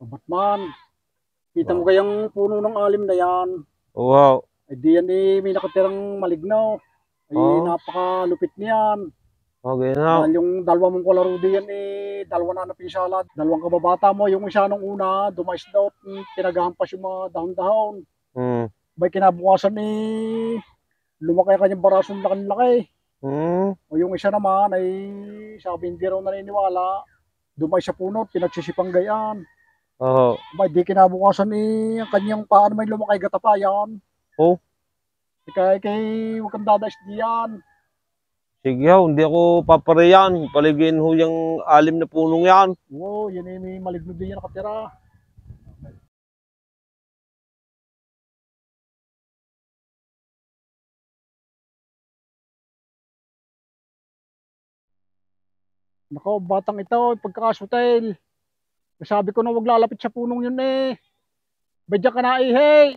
Batman, kita mo Wow. kayang puno ng alim na yan. Wow. Ay di yan may nakatirang maligno. Ay Oh, napakalupit niyan. okay na. Dahil yung dalawa mong kalaro diyan dalawa na napinsala. Dalawang kababata mo, yung isa nung una, dumayas daw, pinagahampas yung mga dahon-dahon. Hmm. Bay kinabukasan lumaki ang kanyang barasong laki-laki. Hmm. O yung isa naman ay sabi hindi raw naniniwala. Dumay sa puno, pinagsisipang gayaan. Oo. Bay di kinabukasan ang kanyang paano may lumakay gatapayan. Oh, Kaya huwag kang dadais diyan. sige ho, hindi ako papareyan. Paligin ho yung alim na punong yan. Oo, yun may maligno din yan nakatira. Nako, batang ito, pagkakasutel. Sabi ko na wag lalapit sa punong yun. Badya ka na ihi.